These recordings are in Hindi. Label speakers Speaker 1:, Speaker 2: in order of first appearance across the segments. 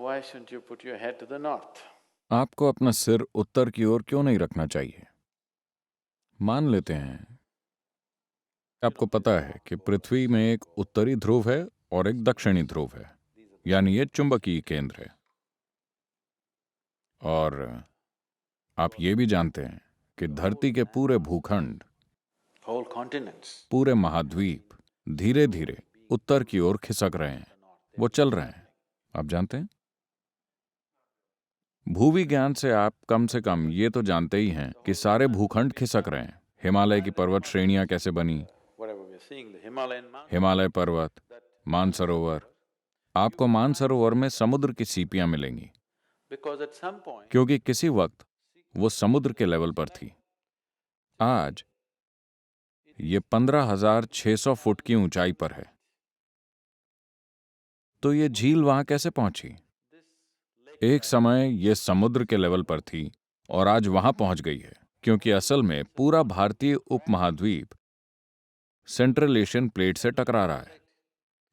Speaker 1: why shouldn't you put your head to the north?
Speaker 2: आपको अपना सिर उत्तर की ओर क्यों नहीं रखना चाहिए? मान लेते हैं आपको पता है कि पृथ्वी में एक उत्तरी ध्रुव है और एक दक्षिणी ध्रुव है, यानी ये चुंबकीय केंद्र है। और आप ये भी जानते हैं कि धरती के पूरे भूखंड,
Speaker 1: Whole continents.
Speaker 2: पूरे महाद्वीप धीरे धीरे उत्तर की ओर खिसक रहे हैं, वो चल रहे हैं। आप जानते हैं, भूविज्ञान से कम ये तो जानते ही हैं कि सारे भूखंड खिसक रहे हैं। हिमालय की पर्वत श्रेणियां कैसे बनी,
Speaker 1: Whatever we're seeing, the Himalayan mountains.
Speaker 2: Himalaya पर्वत, मानसरोवर। आपको मानसरोवर में समुद्र की सीपियां मिलेंगी,
Speaker 1: Because at some point,
Speaker 2: क्योंकि किसी वक्त वो समुद्र के लेवल पर थी। आज ये 15,600 फुट की ऊंचाई पर है। तो ये झील वहां कैसे पहुंची? एक समय ये समुद्र के लेवल पर थी और आज वहां पहुंच गई है, क्योंकि असल में पूरा भारतीय उपमहाद्वीप सेंट्रल एशियन प्लेट से टकरा रहा है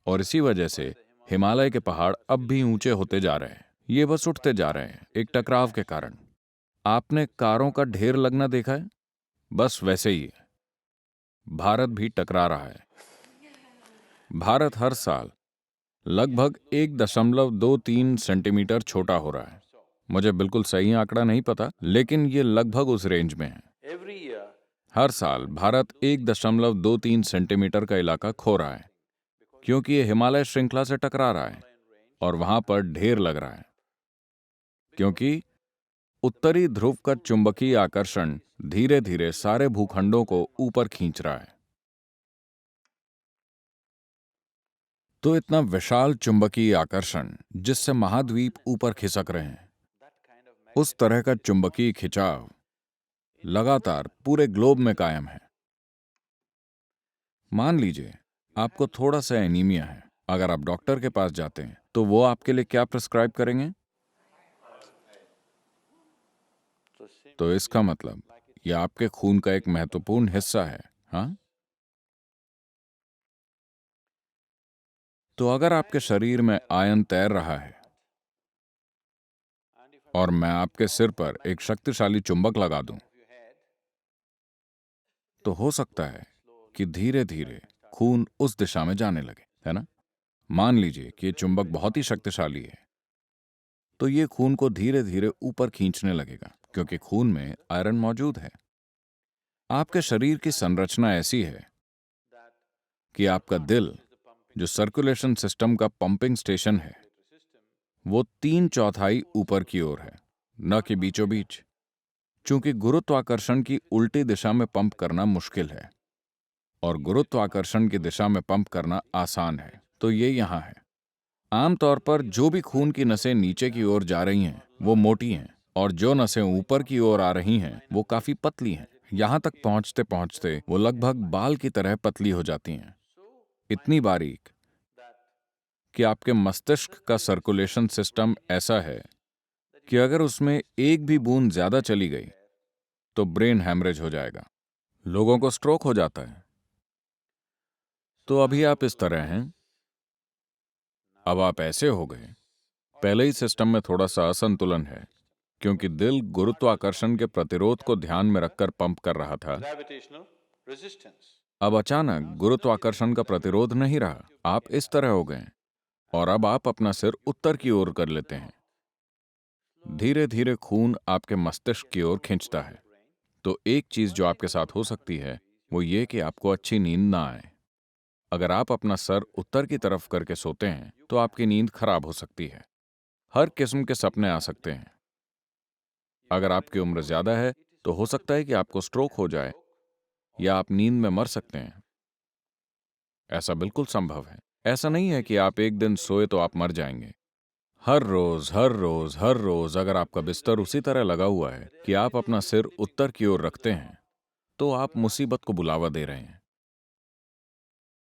Speaker 2: और इसी वजह से हिमालय के पहाड़ अब भी ऊंचे होते जा रहे हैं। ये बस उठते जा रहे हैं एक टकराव के कारण। आपने कारों का ढेर लगना देखा है? बस वैसे ही है, भारत भी टकरा रहा है। भारत हर साल लगभग 1.23 सेंटीमीटर छोटा हो रहा है। मुझे बिल्कुल सही आंकड़ा नहीं पता, लेकिन ये लगभग उस रेंज में है।
Speaker 1: every year,
Speaker 2: हर साल भारत 1.23 सेंटीमीटर का इलाका खो रहा है, क्योंकि ये हिमालय श्रृंखला से टकरा रहा है और वहां पर ढेर लग रहा है, क्योंकि उत्तरी ध्रुव का चुंबकीय आकर्षण धीरे धीरे सारे भूखंडों को ऊपर खींच रहा है। तो इतना विशाल चुंबकीय आकर्षण जिससे महाद्वीप ऊपर खिसक रहे हैं, उस तरह का चुंबकीय खिंचाव लगातार पूरे ग्लोब में कायम है। मान लीजिए आपको थोड़ा सा एनीमिया है। अगर आप डॉक्टर के पास जाते हैं तो वो आपके लिए क्या प्रिस्क्राइब करेंगे? तो इसका मतलब यह आपके खून का एक महत्वपूर्ण हिस्सा है। हाँ, तो अगर आपके शरीर में आयन तैर रहा है और मैं आपके सिर पर एक शक्तिशाली चुंबक लगा दूं, तो हो सकता है कि धीरे धीरे खून उस दिशा में जाने लगे, है ना? मान लीजिए कि ये चुंबक बहुत ही शक्तिशाली है, तो ये खून को धीरे धीरे ऊपर खींचने लगेगा, क्योंकि खून में आयरन मौजूद है। आपके शरीर की संरचना ऐसी है कि आपका दिल, जो सर्कुलेशन सिस्टम का पंपिंग स्टेशन है, वो 3/4 ऊपर की ओर है, न कि बीचों बीच। चूंकि गुरुत्वाकर्षण की उल्टी दिशा में पंप करना मुश्किल है और गुरुत्वाकर्षण की दिशा में पंप करना आसान है, तो ये यहां है। आमतौर पर जो भी खून की नसें नीचे की ओर जा रही हैं वो मोटी हैं, और जो नसें ऊपर की ओर आ रही हैं वो काफी पतली हैं। यहां तक पहुंचते पहुंचते वो लगभग बाल की तरह पतली हो जाती हैं, इतनी बारीक कि आपके मस्तिष्क का सर्कुलेशन सिस्टम ऐसा है कि अगर उसमें एक भी बूंद ज्यादा चली गई तो ब्रेन हैमरेज हो जाएगा, लोगों को स्ट्रोक हो जाता है। तो अभी आप इस तरह हैं, अब आप ऐसे हो गए। पहले ही सिस्टम में थोड़ा सा असंतुलन है, क्योंकि दिल गुरुत्वाकर्षण के प्रतिरोध को ध्यान में रखकर पंप कर रहा था।
Speaker 1: gravitational resistance.
Speaker 2: अब अचानक गुरुत्वाकर्षण का प्रतिरोध नहीं रहा, आप इस तरह हो गए और अब आप अपना सिर उत्तर की ओर कर लेते हैं। धीरे धीरे खून आपके मस्तिष्क की ओर खींचता है। तो एक चीज जो आपके साथ हो सकती है वो ये कि आपको अच्छी नींद ना आए। अगर आप अपना सर उत्तर की तरफ करके सोते हैं तो आपकी नींद खराब हो सकती है। हर किस्म के सपने आ सकते हैं। अगर आपकी उम्र ज्यादा है तो हो सकता है कि आपको स्ट्रोक हो जाए या आप नींद में मर सकते हैं। ऐसा बिल्कुल संभव है। ऐसा नहीं है कि आप एक दिन सोए तो आप मर जाएंगे। हर रोज हर रोज हर रोज अगर आपका बिस्तर उसी तरह लगा हुआ है कि आप अपना सिर उत्तर की ओर रखते हैं, तो आप मुसीबत को बुलावा दे रहे हैं।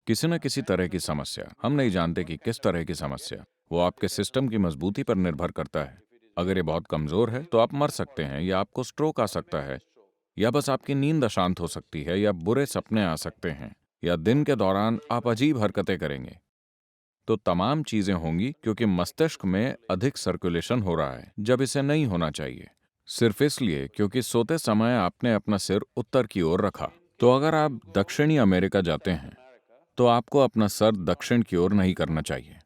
Speaker 2: किसी न किसी तरह की समस्या, हम नहीं जानते कि किस तरह की समस्या, वो आपके सिस्टम की मजबूती पर निर्भर करता है। अगर ये बहुत कमजोर है तो आप मर सकते हैं, या आपको स्ट्रोक आ सकता है, या बस आपकी नींद अशांत हो सकती है, या बुरे सपने आ सकते हैं, या दिन के दौरान आप अजीब हरकतें करेंगे। तो तमाम चीजें होंगी क्योंकि मस्तिष्क में अधिक सर्कुलेशन हो रहा है जब इसे नहीं होना चाहिए, सिर्फ इसलिए क्योंकि सोते समय आपने अपना सिर उत्तर की ओर रखा। तो अगर आप दक्षिणी अमेरिका जाते हैं तो आपको अपना सर दक्षिण की ओर नहीं करना चाहिए।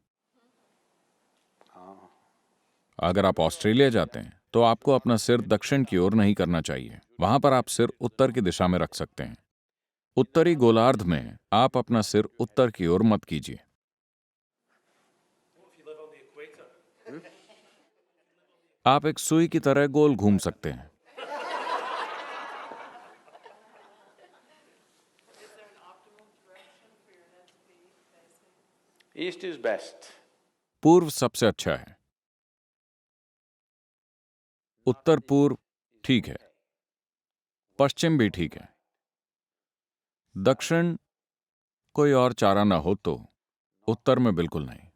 Speaker 2: अगर आप ऑस्ट्रेलिया जाते हैं तो आपको अपना सिर दक्षिण की ओर नहीं करना चाहिए, वहां पर आप सिर उत्तर की दिशा में रख सकते हैं। उत्तरी गोलार्ध में आप अपना सिर उत्तर की ओर मत कीजिए। आप एक सुई की तरह गोल घूम सकते हैं।
Speaker 1: East is best.
Speaker 2: पूर्व सबसे अच्छा है, उत्तर पूर्व ठीक है, पश्चिम भी ठीक है, दक्षिण कोई और चारा ना हो तो उत्तर में बिल्कुल नहीं।